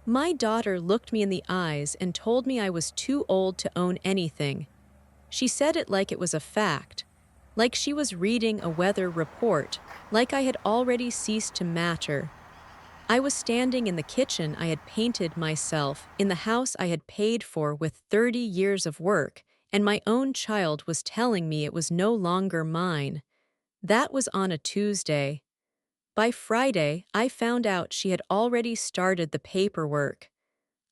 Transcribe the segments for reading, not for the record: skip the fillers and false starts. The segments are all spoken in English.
My daughter looked me in the eyes and told me I was too old to own anything. She said it like it was a fact, like she was reading a weather report, like I had already ceased to matter. I was standing in the kitchen I had painted myself, in the house I had paid for with 30 years of work, and my own child was telling me it was no longer mine. That was on a Tuesday. By Friday, I found out she had already started the paperwork.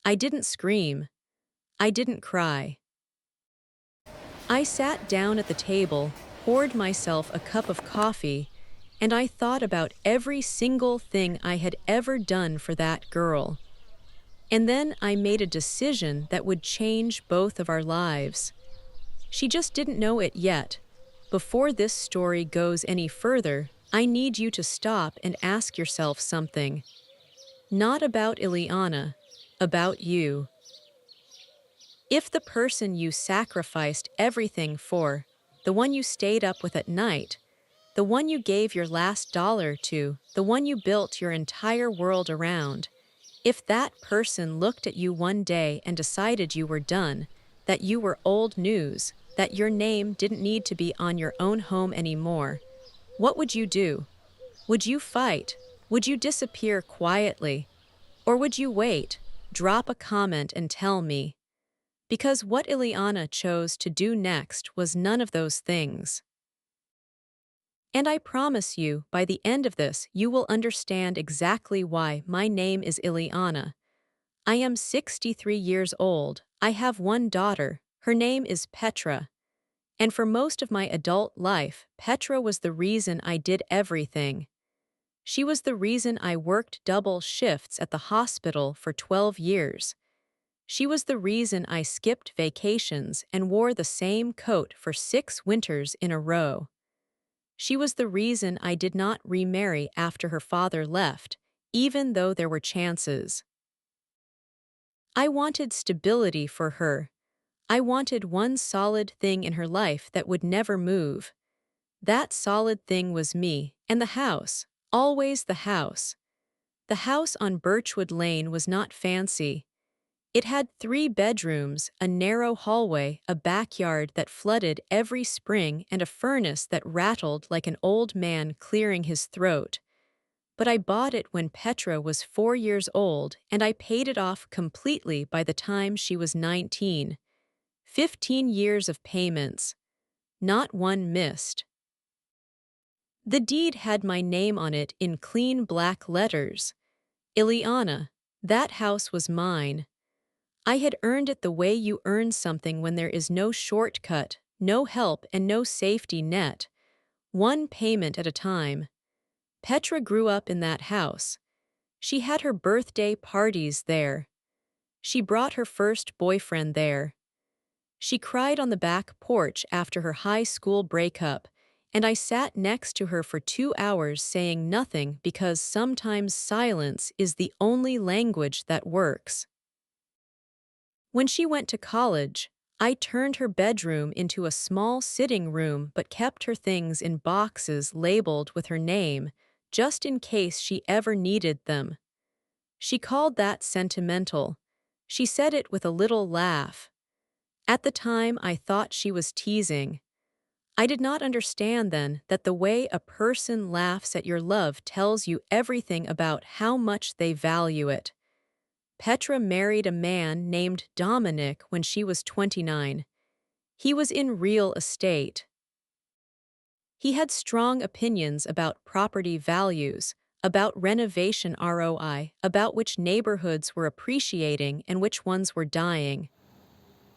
I didn't scream. I didn't cry. I sat down at the table, poured myself a cup of coffee, and I thought about every single thing I had ever done for that girl. And then I made a decision that would change both of our lives. She just didn't know it yet. Before this story goes any further, I need you to stop and ask yourself something. Not about Eliana, about you. If the person you sacrificed everything for, the one you stayed up with at night, the one you gave your last dollar to, the one you built your entire world around, if that person looked at you one day and decided you were done, that you were old news, that your name didn't need to be on your own home anymore, what would you do? Would you fight? Would you disappear quietly? Or would you wait, drop a comment and tell me? Because what Eliana chose to do next was none of those things. And I promise you, by the end of this, you will understand exactly why my name is Eliana. I am 63 years old, I have one daughter, her name is Petra. And for most of my adult life, Petra was the reason I did everything. She was the reason I worked double shifts at the hospital for 12 years. She was the reason I skipped vacations and wore the same coat for 6 winters in a row. She was the reason I did not remarry after her father left, even though there were chances. I wanted stability for her. I wanted one solid thing in her life that would never move. That solid thing was me, and the house, always the house. The house on Birchwood Lane was not fancy. It had 3 bedrooms, a narrow hallway, a backyard that flooded every spring, and a furnace that rattled like an old man clearing his throat. But I bought it when Petra was 4 years old, and I paid it off completely by the time she was 19. 15 years of payments. Not one missed. The deed had my name on it in clean black letters. Eliana, that house was mine. I had earned it the way you earn something when there is no shortcut, no help, and no safety net. One payment at a time. Petra grew up in that house. She had her birthday parties there. She brought her first boyfriend there. She cried on the back porch after her high school breakup, and I sat next to her for 2 hours saying nothing because sometimes silence is the only language that works. When she went to college, I turned her bedroom into a small sitting room but kept her things in boxes labeled with her name, just in case she ever needed them. She called that sentimental. She said it with a little laugh. At the time, I thought she was teasing. I did not understand then that the way a person laughs at your love tells you everything about how much they value it. Petra married a man named Dominic when she was 29. He was in real estate. He had strong opinions about property values, about renovation ROI, about which neighborhoods were appreciating and which ones were dying.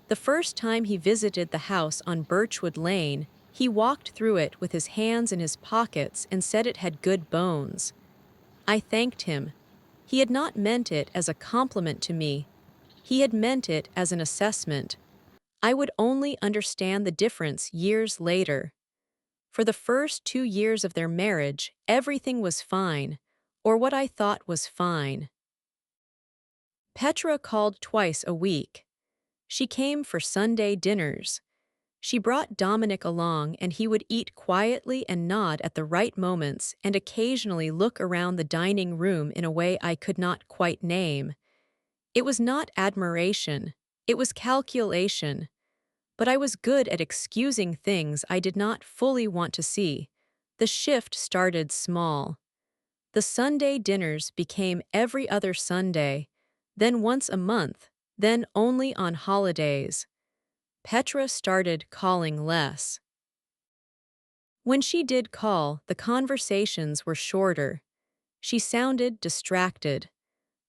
The first time he visited the house on Birchwood Lane, he walked through it with his hands in his pockets and said it had good bones. I thanked him. He had not meant it as a compliment to me. He had meant it as an assessment. I would only understand the difference years later. For the first 2 years of their marriage, everything was fine, or what I thought was fine. Petra called twice a week. She came for Sunday dinners. She brought Dominic along, and he would eat quietly and nod at the right moments and occasionally look around the dining room in a way I could not quite name. It was not admiration, it was calculation, but I was good at excusing things I did not fully want to see. The shift started small. The Sunday dinners became every other Sunday, then once a month, then only on holidays. Petra started calling less. When she did call, the conversations were shorter. She sounded distracted.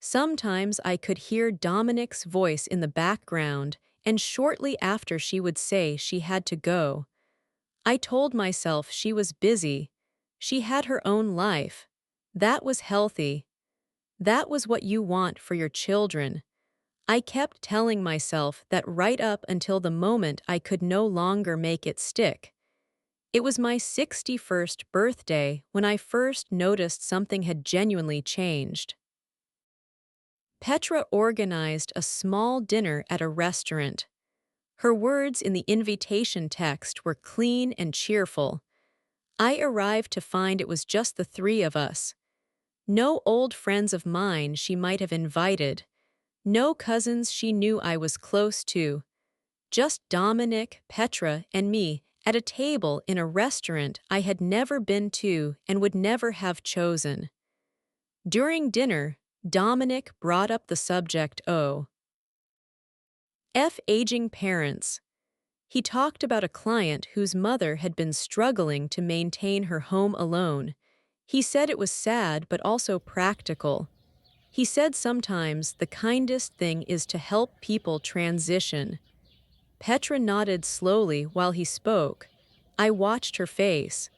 Sometimes I could hear Dominic's voice in the background, and shortly after she would say she had to go. I told myself she was busy. She had her own life. That was healthy. That was what you want for your children. I kept telling myself that right up until the moment I could no longer make it stick. It was my 61st birthday when I first noticed something had genuinely changed. Petra organized a small dinner at a restaurant. Her words in the invitation text were clean and cheerful. I arrived to find it was just the three of us. No old friends of mine she might have invited. No cousins she knew I was close to. Just Dominic, Petra, and me at a table in a restaurant I had never been to and would never have chosen. During dinner, Dominic brought up the subject of aging parents. He talked about a client whose mother had been struggling to maintain her home alone. He said it was sad but also practical. He said sometimes the kindest thing is to help people transition. Petra nodded slowly while he spoke. I watched her face.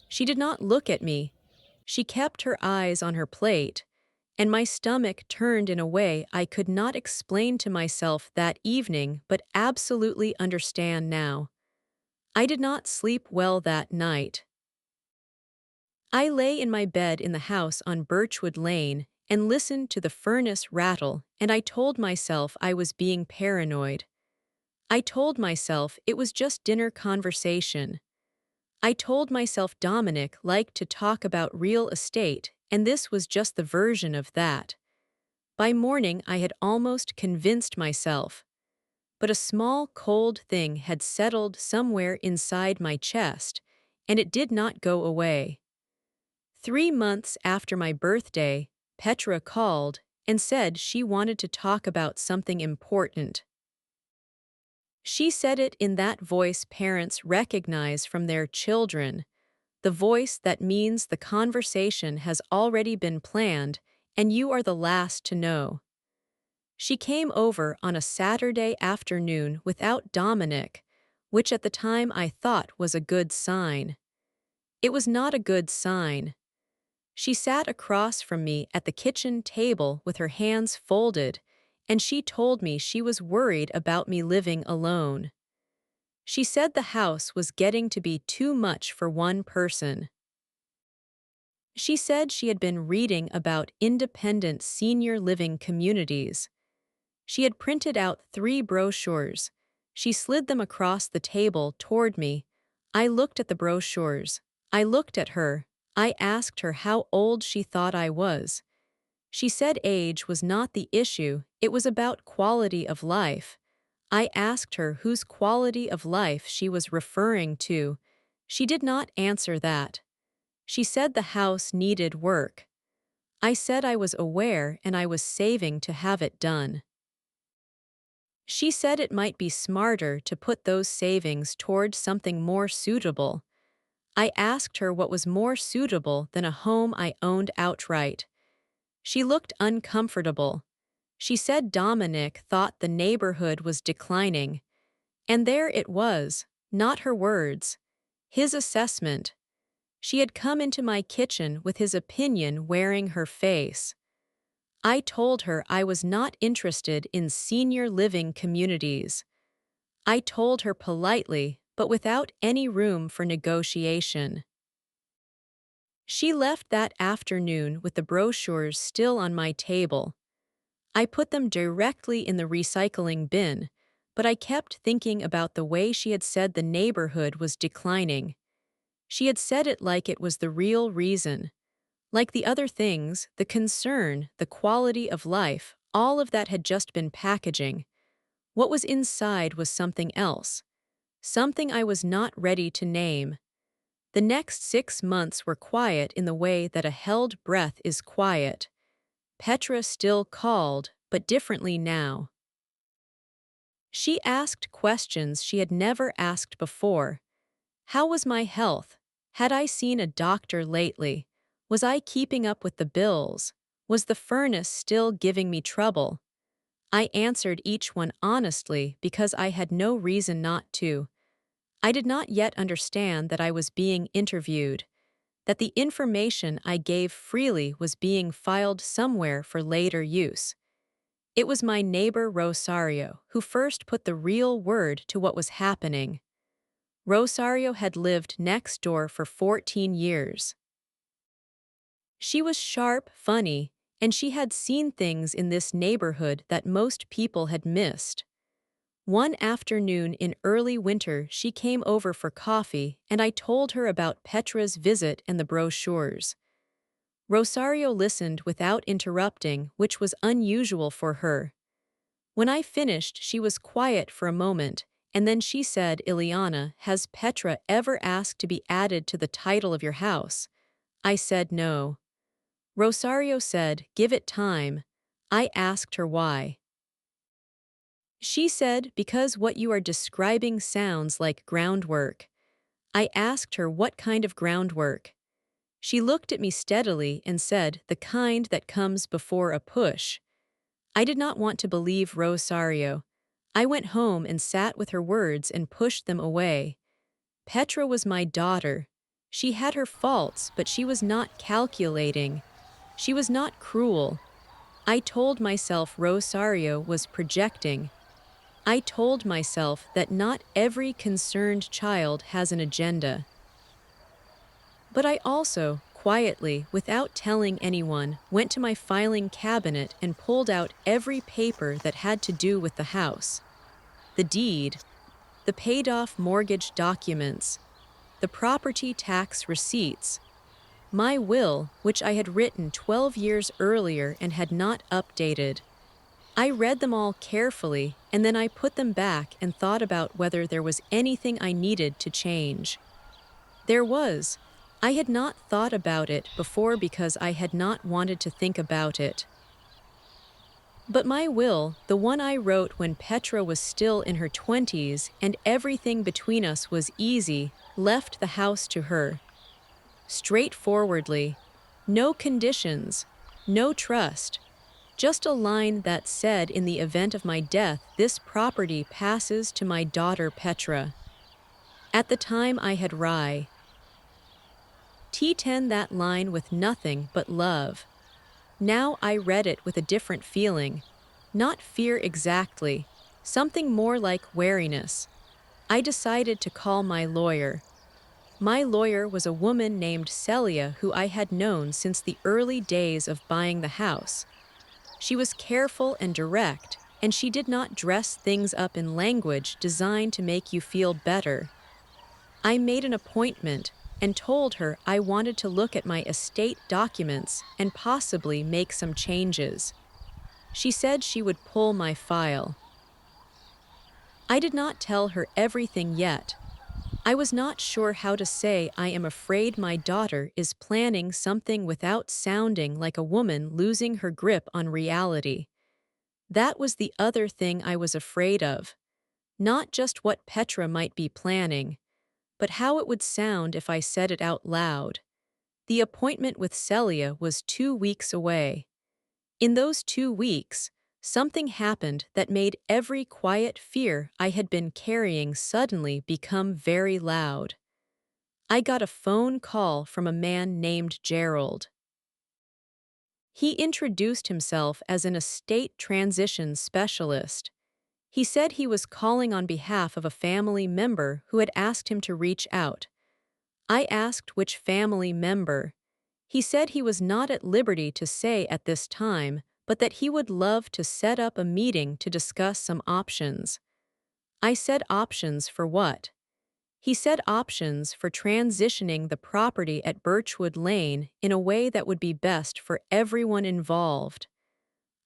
She did not look at me. She kept her eyes on her plate, and my stomach turned in a way I could not explain to myself that evening but absolutely understand now. I did not sleep well that night. I lay in my bed in the house on Birchwood Lane and listened to the furnace rattle, and I told myself I was being paranoid. I told myself it was just dinner conversation. I told myself Dominic liked to talk about real estate, and this was just the version of that. By morning, I had almost convinced myself. But a small, cold thing had settled somewhere inside my chest, and it did not go away. 3 months after my birthday, Petra called and said she wanted to talk about something important. She said it in that voice parents recognize from their children, the voice that means the conversation has already been planned and you are the last to know. She came over on a Saturday afternoon without Dominic, which at the time I thought was a good sign. It was not a good sign. She sat across from me at the kitchen table with her hands folded, and she told me she was worried about me living alone. She said the house was getting to be too much for one person. She said she had been reading about independent senior living communities. She had printed out 3 brochures. She slid them across the table toward me. I looked at the brochures. I looked at her. I asked her how old she thought I was. She said age was not the issue, it was about quality of life. I asked her whose quality of life she was referring to. She did not answer that. She said the house needed work. I said I was aware and I was saving to have it done. She said it might be smarter to put those savings toward something more suitable. I asked her what was more suitable than a home I owned outright. She looked uncomfortable. She said Dominic thought the neighborhood was declining. And there it was, not her words. His assessment. She had come into my kitchen with his opinion wearing her face. I told her I was not interested in senior living communities. I told her politely, but without any room for negotiation. She left that afternoon with the brochures still on my table. I put them directly in the recycling bin, but I kept thinking about the way she had said the neighborhood was declining. She had said it like it was the real reason. Like the other things, the concern, the quality of life, All of that had just been packaging. What was inside was something else, something I was not ready to name. The next 6 months were quiet in the way that a held breath is quiet. Petra still called, but differently now. She asked questions she had never asked before. How was my health? Had I seen a doctor lately? Was I keeping up with the bills? Was the furnace still giving me trouble? I answered each one honestly because I had no reason not to. I did not yet understand that I was being interviewed, that the information I gave freely was being filed somewhere for later use. It was my neighbor Rosario who first put the real word to what was happening. Rosario had lived next door for 14 years. She was sharp, funny, and she had seen things in this neighborhood that most people had missed. One afternoon in early winter, she came over for coffee, and I told her about Petra's visit and the brochures. Rosario listened without interrupting, which was unusual for her. When I finished, she was quiet for a moment, and then she said, "Eliana, has Petra ever asked to be added to the title of your house?" I said no. Rosario said, "Give it time." I asked her why. She said, "Because what you are describing sounds like groundwork." I asked her what kind of groundwork. She looked at me steadily and said, "The kind that comes before a push." I did not want to believe Rosario. I went home and sat with her words and pushed them away. Petra was my daughter. She had her faults, but she was not calculating. She was not cruel. I told myself Rosario was projecting. I told myself that not every concerned child has an agenda. But I also, quietly, without telling anyone, went to my filing cabinet and pulled out every paper that had to do with the house. The deed, the paid-off mortgage documents, the property tax receipts, my will, which I had written 12 years earlier and had not updated. I read them all carefully, and then I put them back and thought about whether there was anything I needed to change. There was. I had not thought about it before because I had not wanted to think about it. But my will, the one I wrote when Petra was still in her 20s and everything between us was easy, left the house to her. Straightforwardly. No conditions. No trust. Just a line that said, in the event of my death, this property passes to my daughter Petra. At the time I had T10 that line with nothing but love. Now I read it with a different feeling. Not fear exactly, something more like wariness. I decided to call my lawyer. My lawyer was a woman named Celia who I had known since the early days of buying the house. She was careful and direct, and she did not dress things up in language designed to make you feel better. I made an appointment and told her I wanted to look at my estate documents and possibly make some changes. She said she would pull my file. I did not tell her everything yet. I was not sure how to say I am afraid my daughter is planning something without sounding like a woman losing her grip on reality. That was the other thing I was afraid of. Not just what Petra might be planning, but how it would sound if I said it out loud. The appointment with Celia was 2 weeks away. In those 2 weeks, something happened that made every quiet fear I had been carrying suddenly become very loud. I got a phone call from a man named Gerald. He introduced himself as an estate transition specialist. He said he was calling on behalf of a family member who had asked him to reach out. I asked which family member. He said he was not at liberty to say at this time, but that he would love to set up a meeting to discuss some options. I said options for what? He said options for transitioning the property at Birchwood Lane in a way that would be best for everyone involved.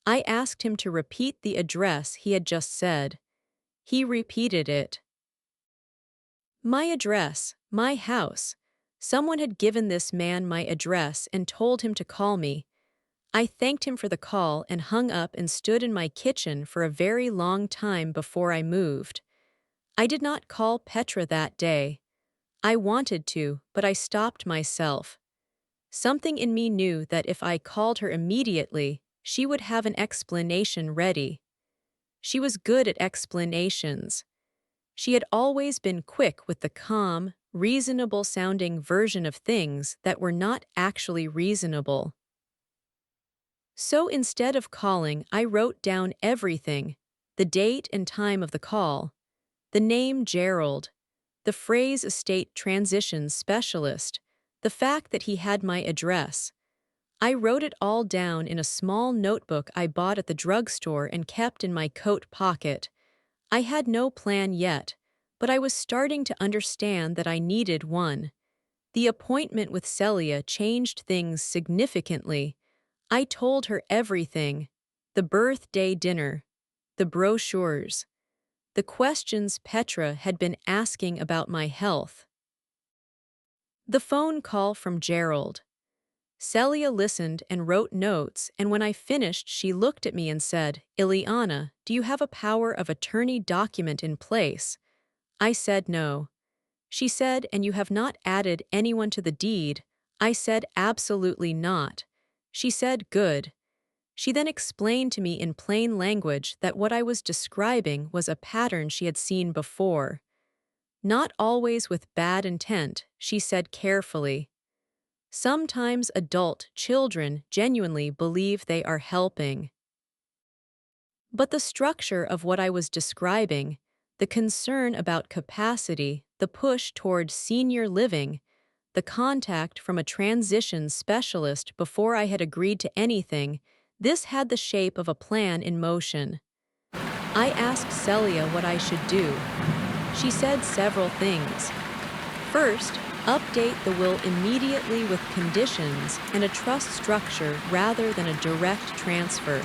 I asked him to repeat the address he had just said. He repeated it. My address, my house. Someone had given this man my address and told him to call me. I thanked him for the call and hung up and stood in my kitchen for a very long time before I moved. I did not call Petra that day. I wanted to, but I stopped myself. Something in me knew that if I called her immediately, she would have an explanation ready. She was good at explanations. She had always been quick with the calm, reasonable-sounding version of things that were not actually reasonable. So instead of calling, I wrote down everything: the date and time of the call, the name Gerald, the phrase estate transitions specialist, the fact that he had my address. I wrote it all down in a small notebook I bought at the drugstore and kept in my coat pocket. I had no plan yet, but I was starting to understand that I needed one. The appointment with Celia changed things significantly. I told her everything: the birthday dinner, the brochures, the questions Petra had been asking about my health. The phone call from Gerald. Celia listened and wrote notes, and when I finished, she looked at me and said, "Eliana, do you have a power of attorney document in place?" I said no. She said, "And you have not added anyone to the deed?" I said, "Absolutely not." She said, "Good." She then explained to me in plain language that what I was describing was a pattern she had seen before. Not always with bad intent, she said carefully. Sometimes adult children genuinely believe they are helping. But the structure of what I was describing, the concern about capacity, the push toward senior living, the contact from a transition specialist before I had agreed to anything, this had the shape of a plan in motion. I asked Celia what I should do. She said several things. First, update the will immediately with conditions and a trust structure rather than a direct transfer.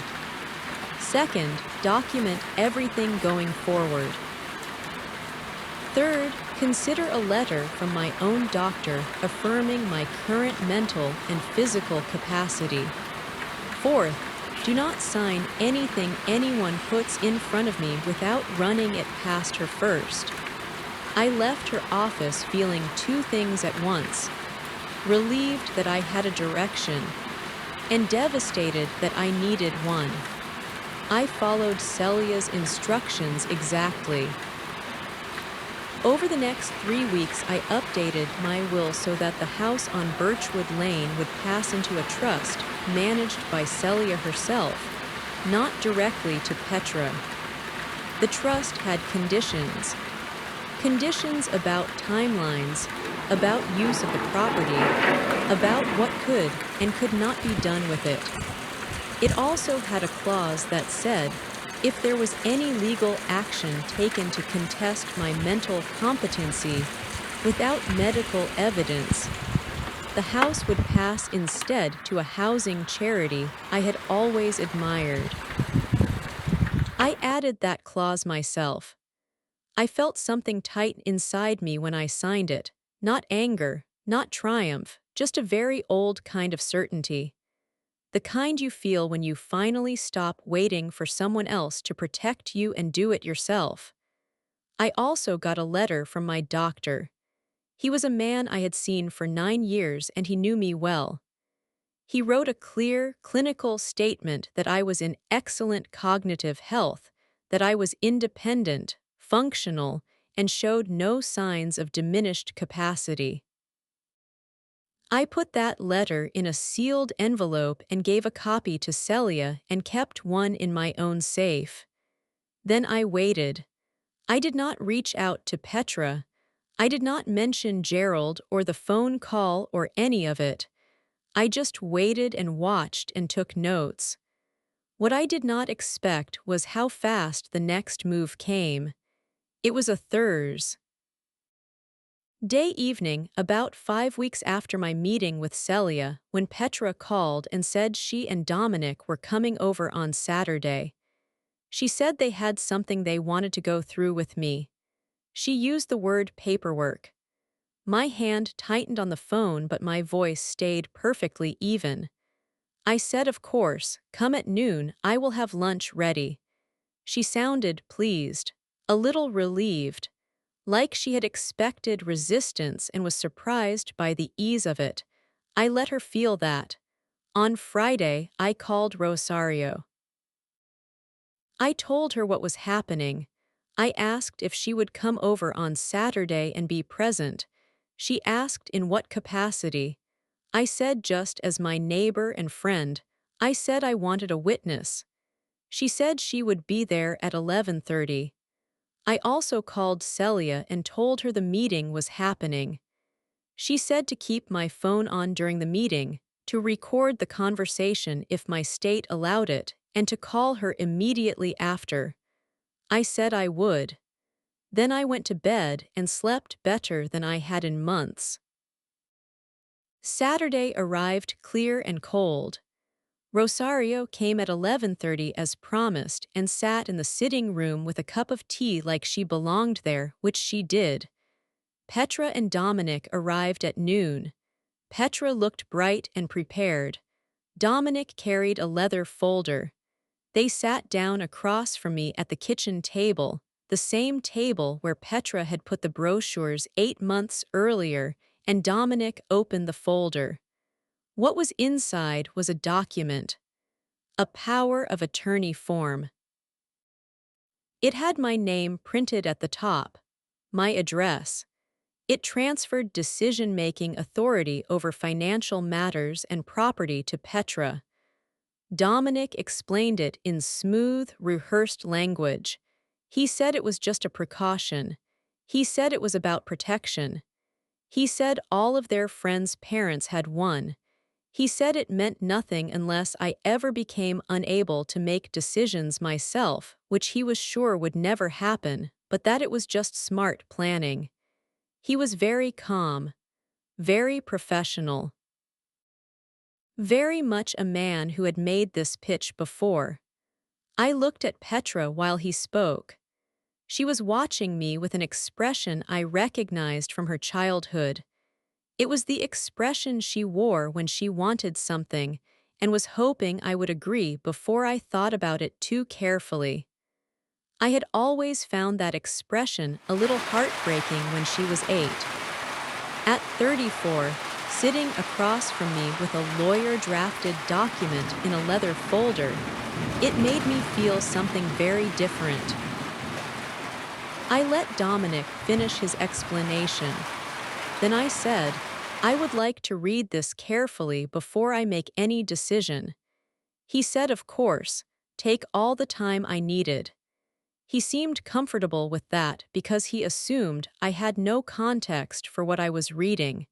Second, document everything going forward. Third, consider a letter from my own doctor affirming my current mental and physical capacity. Fourth, do not sign anything anyone puts in front of me without running it past her first. I left her office feeling two things at once: relieved that I had a direction, and devastated that I needed one. I followed Celia's instructions exactly. Over the next 3 weeks, I updated my will so that the house on Birchwood Lane would pass into a trust managed by Celia herself, not directly to Petra. The trust had conditions. Conditions about timelines, about use of the property, about what could and could not be done with it. It also had a clause that said, if there was any legal action taken to contest my mental competency without medical evidence, the house would pass instead to a housing charity I had always admired. I added that clause myself. I felt something tight inside me when I signed it, not anger, not triumph, just a very old kind of certainty. The kind you feel when you finally stop waiting for someone else to protect you and do it yourself. I also got a letter from my doctor. He was a man I had seen for 9 years and he knew me well. He wrote a clear, clinical statement that I was in excellent cognitive health, that I was independent, functional, and showed no signs of diminished capacity. I put that letter in a sealed envelope and gave a copy to Celia and kept one in my own safe. Then I waited. I did not reach out to Petra. I did not mention Gerald or the phone call or any of it. I just waited and watched and took notes. What I did not expect was how fast the next move came. It was a Thurs. Day evening, about 5 weeks after my meeting with Celia, when Petra called and said she and Dominic were coming over on Saturday. She said they had something they wanted to go through with me. She used the word paperwork. My hand tightened on the phone, but my voice stayed perfectly even. I said, of course, come at noon, I will have lunch ready. She sounded pleased, a little relieved, like she had expected resistance and was surprised by the ease of it. I let her feel that. On Friday, I called Rosario. I told her what was happening. I asked if she would come over on Saturday and be present. She asked in what capacity. I said just as my neighbor and friend. I said I wanted a witness. She said she would be there at 11:30. I also called Celia and told her the meeting was happening. She said to keep my phone on during the meeting, to record the conversation if my state allowed it, and to call her immediately after. I said I would. Then I went to bed and slept better than I had in months. Saturday arrived clear and cold. Rosario came at 11:30 as promised and sat in the sitting room with a cup of tea like she belonged there, which she did. Petra and Dominic arrived at noon. Petra looked bright and prepared. Dominic carried a leather folder. They sat down across from me at the kitchen table, the same table where Petra had put the brochures 8 months earlier, and Dominic opened the folder. What was inside was a document, a power of attorney form. It had my name printed at the top, my address. It transferred decision-making authority over financial matters and property to Petra. Dominic explained it in smooth, rehearsed language. He said it was just a precaution. He said it was about protection. He said all of their friends' parents had one. He said it meant nothing unless I ever became unable to make decisions myself, which he was sure would never happen, but that it was just smart planning. He was very calm, very professional. Very much a man who had made this pitch before. I looked at Petra while he spoke. She was watching me with an expression I recognized from her childhood. It was the expression she wore when she wanted something and was hoping I would agree before I thought about it too carefully. I had always found that expression a little heartbreaking when she was 8. At 34, sitting across from me with a lawyer-drafted document in a leather folder, it made me feel something very different. I let Dominic finish his explanation. Then I said, I would like to read this carefully before I make any decision. He said, of course, take all the time I needed. He seemed comfortable with that because he assumed I had no context for what I was reading.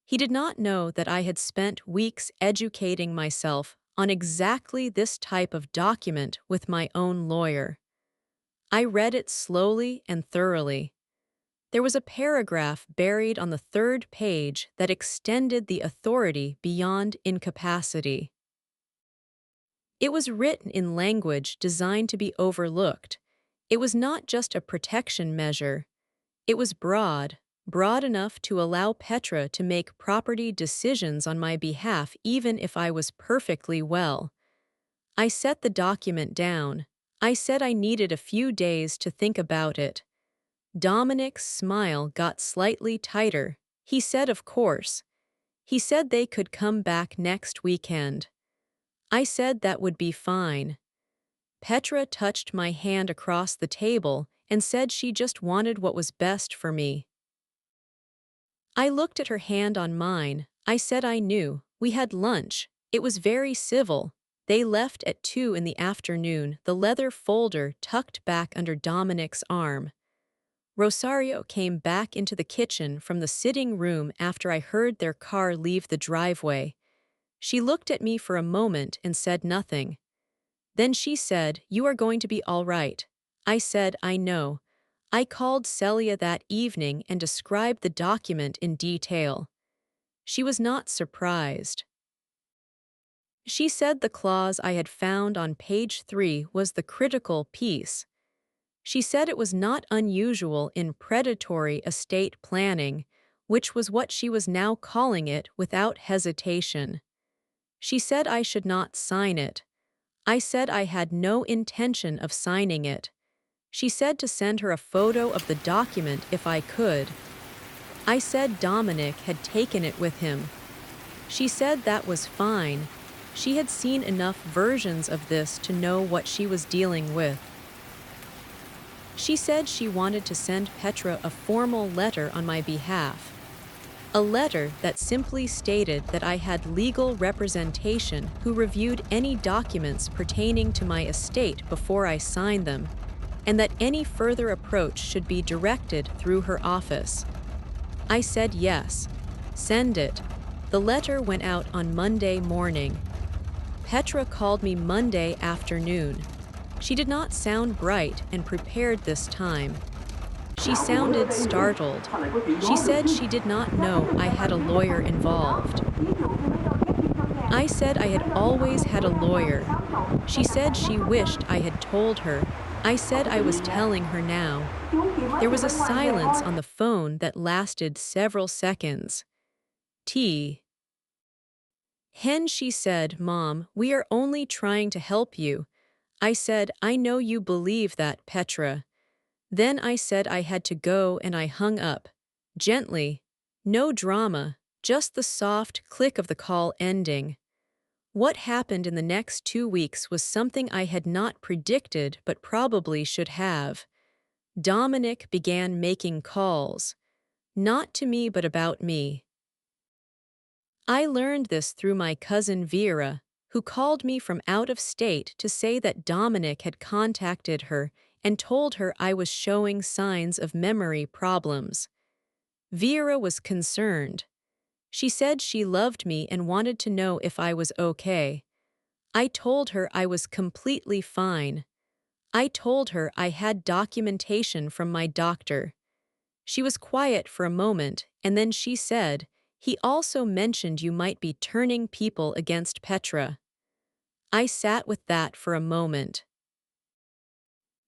He did not know that I had spent weeks educating myself on exactly this type of document with my own lawyer. I read it slowly and thoroughly. There was a paragraph buried on the third page that extended the authority beyond incapacity. It was written in language designed to be overlooked. It was not just a protection measure. It was broad enough to allow Petra to make property decisions on my behalf even if I was perfectly well. I set the document down. I said I needed a few days to think about it. Dominic's smile got slightly tighter. He said, of course. He said they could come back next weekend. I said that would be fine. Petra touched my hand across the table and said she just wanted what was best for me. I looked at her hand on mine. I said I knew. We had lunch. It was very civil. They left at 2 in the afternoon, the leather folder tucked back under Dominic's arm. Rosario came back into the kitchen from the sitting room after I heard their car leave the driveway. She looked at me for a moment and said nothing. Then she said, "You are going to be all right." I said, "I know. I called Celia that evening and described the document in detail. She was not surprised. She said the clause I had found on page 3 was the critical piece. She said it was not unusual in predatory estate planning, which was what she was now calling it without hesitation. She said I should not sign it. I said I had no intention of signing it. She said to send her a photo of the document if I could. I said Dominic had taken it with him. She said that was fine. She had seen enough versions of this to know what she was dealing with. She said she wanted to send Petra a formal letter on my behalf. A letter that simply stated that I had legal representation who reviewed any documents pertaining to my estate before I signed them, and that any further approach should be directed through her office. I said yes. Send it. The letter went out on Monday morning. Petra called me Monday afternoon. She did not sound bright and prepared this time. She sounded startled. She said she did not know I had a lawyer involved. I said I had always had a lawyer. She said she wished I had told her. I said I was telling her now. There was a silence on the phone that lasted several seconds. Hen, she said, Mom, we are only trying to help you. I said, I know you believe that, Petra. Then I said I had to go and I hung up. Gently. No drama, just the soft click of the call ending. What happened in the next 2 weeks was something I had not predicted but probably should have. Dominic began making calls. Not to me but about me. I learned this through my cousin Vera, who called me from out of state to say that Dominic had contacted her and told her I was showing signs of memory problems. Vera was concerned. She said she loved me and wanted to know if I was okay. I told her I was completely fine. I told her I had documentation from my doctor. She was quiet for a moment, and then she said, he also mentioned you might be turning people against Petra. I sat with that for a moment.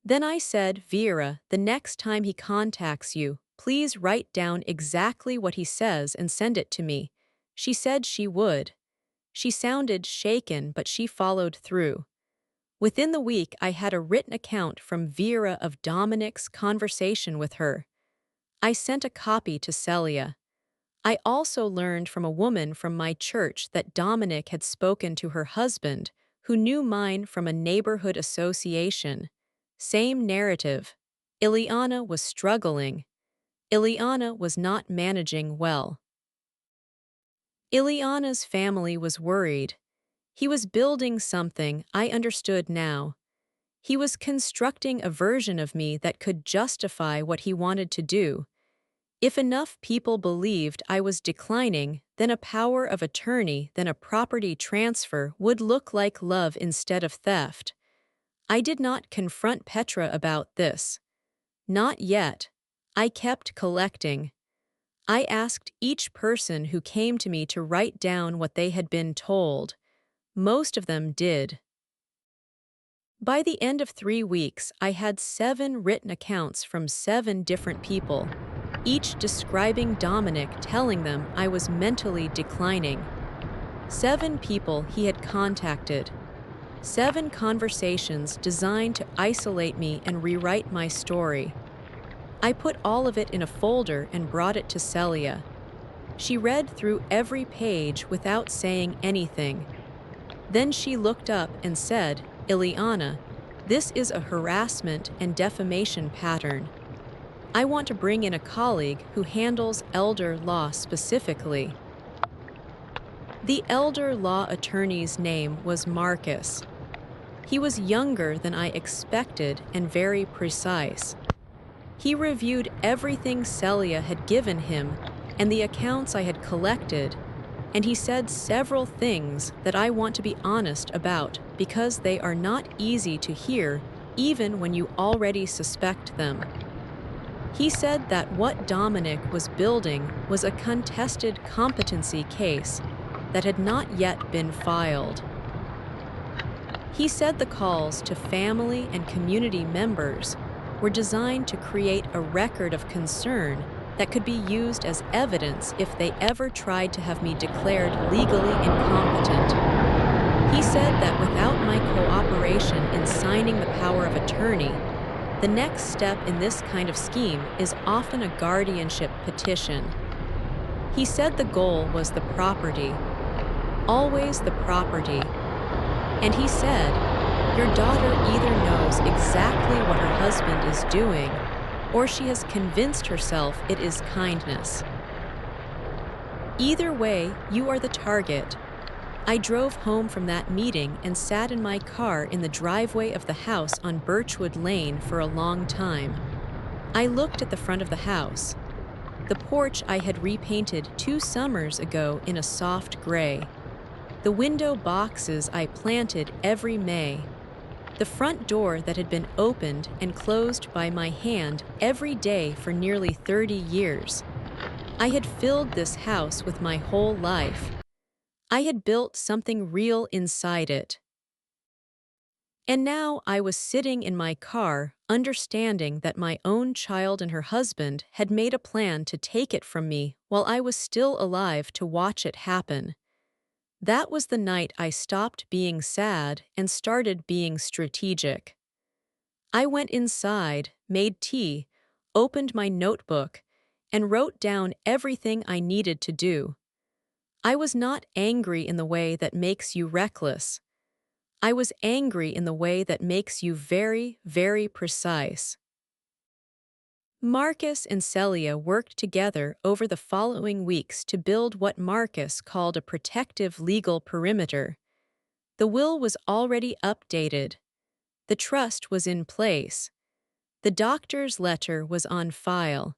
Then I said, Vera, the next time he contacts you, please write down exactly what he says and send it to me. She said she would. She sounded shaken, but she followed through. Within the week, I had a written account from Vera of Dominic's conversation with her. I sent a copy to Celia. I also learned from a woman from my church that Dominic had spoken to her husband, who knew mine from a neighborhood association. Same narrative. Eliana was struggling. Eliana was not managing well. Eliana's family was worried. He was building something, I understood now. He was constructing a version of me that could justify what he wanted to do. If enough people believed I was declining, then a power of attorney, then a property transfer would look like love instead of theft. I did not confront Petra about this. Not yet. I kept collecting. I asked each person who came to me to write down what they had been told. Most of them did. By the end of 3 weeks, I had 7 written accounts from 7 different people, each describing Dominic, telling them I was mentally declining. 7 people he had contacted. 7 conversations designed to isolate me and rewrite my story. I put all of it in a folder and brought it to Celia. She read through every page without saying anything. Then she looked up and said, Eliana, this is a harassment and defamation pattern. I want to bring in a colleague who handles elder law specifically. The elder law attorney's name was Marcus. He was younger than I expected and very precise. He reviewed everything Celia had given him and the accounts I had collected, and he said several things that I want to be honest about because they are not easy to hear even when you already suspect them. He said that what Dominic was building was a contested competency case that had not yet been filed. He said the calls to family and community members were designed to create a record of concern that could be used as evidence if they ever tried to have me declared legally incompetent. He said that without my cooperation in signing the power of attorney, the next step in this kind of scheme is often a guardianship petition. He said the goal was the property, always the property. And he said, "Your daughter either knows exactly what her husband is doing, or she has convinced herself it is kindness. Either way, you are the target." I drove home from that meeting and sat in my car in the driveway of the house on Birchwood Lane for a long time. I looked at the front of the house. The porch I had repainted 2 summers ago in a soft gray. The window boxes I planted every May. The front door that had been opened and closed by my hand every day for nearly 30 years. I had filled this house with my whole life. I had built something real inside it. And now I was sitting in my car, understanding that my own child and her husband had made a plan to take it from me while I was still alive to watch it happen. That was the night I stopped being sad and started being strategic. I went inside, made tea, opened my notebook, and wrote down everything I needed to do. I was not angry in the way that makes you reckless. I was angry in the way that makes you very, very precise. Marcus and Celia worked together over the following weeks to build what Marcus called a protective legal perimeter. The will was already updated. The trust was in place. The doctor's letter was on file.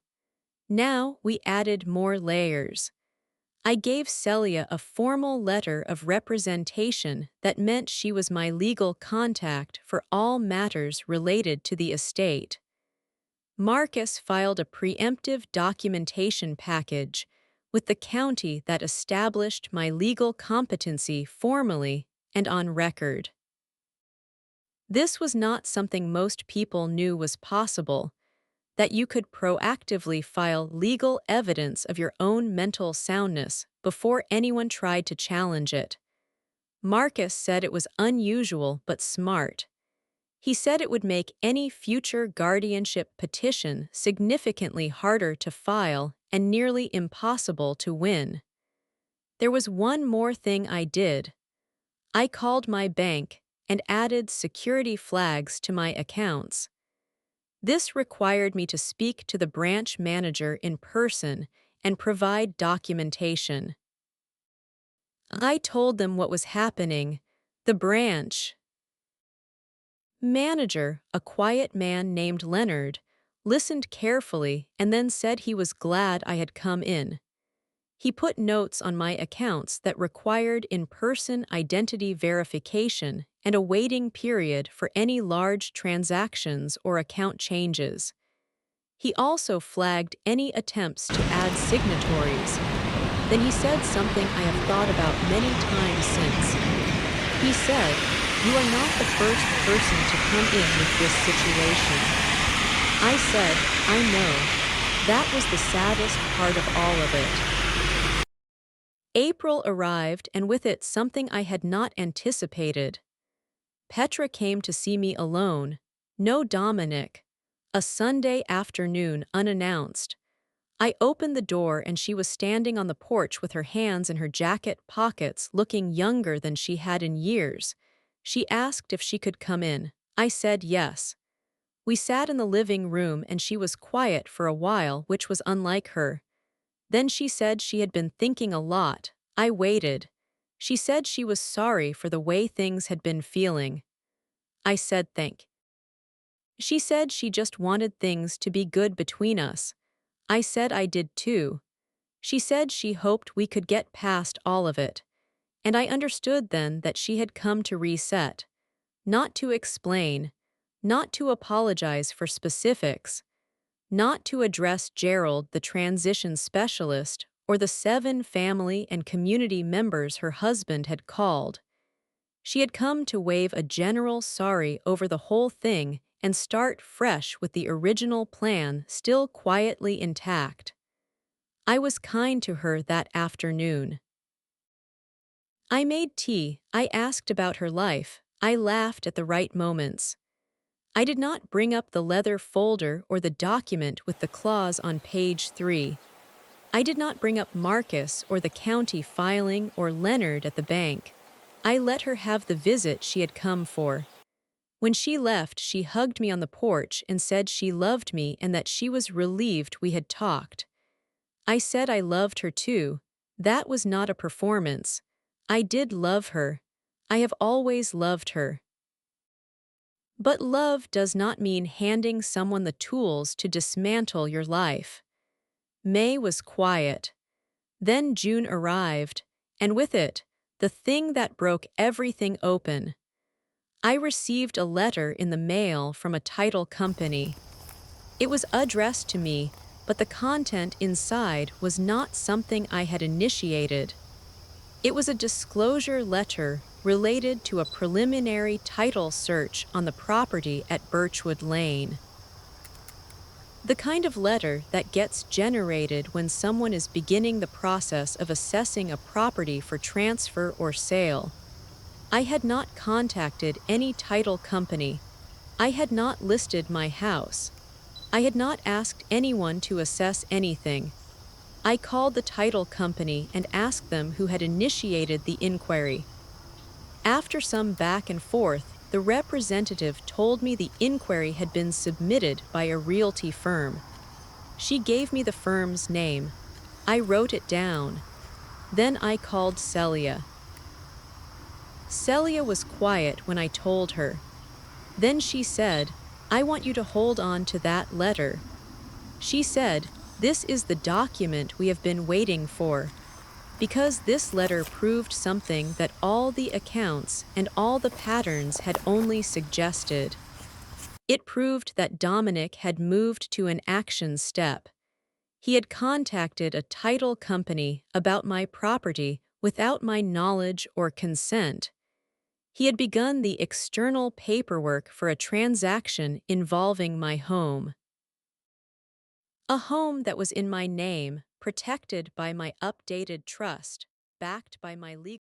Now we added more layers. I gave Celia a formal letter of representation that meant she was my legal contact for all matters related to the estate. Marcus filed a preemptive documentation package with the county that established my legal competency formally and on record. This was not something most people knew was possible, that you could proactively file legal evidence of your own mental soundness before anyone tried to challenge it. Marcus said it was unusual but smart. He said it would make any future guardianship petition significantly harder to file and nearly impossible to win. There was one more thing I did. I called my bank and added security flags to my accounts. This required me to speak to the branch manager in person and provide documentation. I told them what was happening. The branch manager, a quiet man named Leonard, listened carefully and then said he was glad I had come in. He put notes on my accounts that required in-person identity verification and a waiting period for any large transactions or account changes. He also flagged any attempts to add signatories. Then he said something I have thought about many times since. He said, "You are not the first person to come in with this situation." I said, "I know." That was the saddest part of all of it. April arrived, and with it something I had not anticipated. Petra came to see me alone, no Dominic. A Sunday afternoon unannounced. I opened the door and she was standing on the porch with her hands in her jacket pockets, looking younger than she had in years. She asked if she could come in. I said yes. We sat in the living room and she was quiet for a while, which was unlike her. Then she said she had been thinking a lot. I waited. She said she was sorry for the way things had been feeling. I said thank. She said she just wanted things to be good between us. I said I did too. She said she hoped we could get past all of it. And I understood then that she had come to reset. Not to explain. Not to apologize for specifics. not to address Gerald, the transition specialist, or the 7 family and community members her husband had called. She had come to wave a general sorry over the whole thing and start fresh with the original plan still quietly intact. I was kind to her that afternoon. I made tea, I asked about her life, I laughed at the right moments. I did not bring up the leather folder or the document with the clause on page 3. I did not bring up Marcus or the county filing or Leonard at the bank. I let her have the visit she had come for. When she left, she hugged me on the porch and said she loved me and that she was relieved we had talked. I said I loved her too. That was not a performance. I did love her. I have always loved her. But love does not mean handing someone the tools to dismantle your life. May was quiet. Then June arrived, and with it, the thing that broke everything open. I received a letter in the mail from a title company. It was addressed to me, but the content inside was not something I had initiated. It was a disclosure letter related to a preliminary title search on the property at Birchwood Lane. The kind of letter that gets generated when someone is beginning the process of assessing a property for transfer or sale. I had not contacted any title company. I had not listed my house. I had not asked anyone to assess anything. I called the title company and asked them who had initiated the inquiry. After some back and forth, the representative told me the inquiry had been submitted by a realty firm. She gave me the firm's name. I wrote it down. Then I called Celia. Celia was quiet when I told her. Then she said, "I want you to hold on to that letter." She said, "This is the document we have been waiting for." Because this letter proved something that all the accounts and all the patterns had only suggested. It proved that Dominic had moved to an action step. He had contacted a title company about my property without my knowledge or consent. He had begun the external paperwork for a transaction involving my home. A home that was in my name, protected by my updated trust, backed by my legal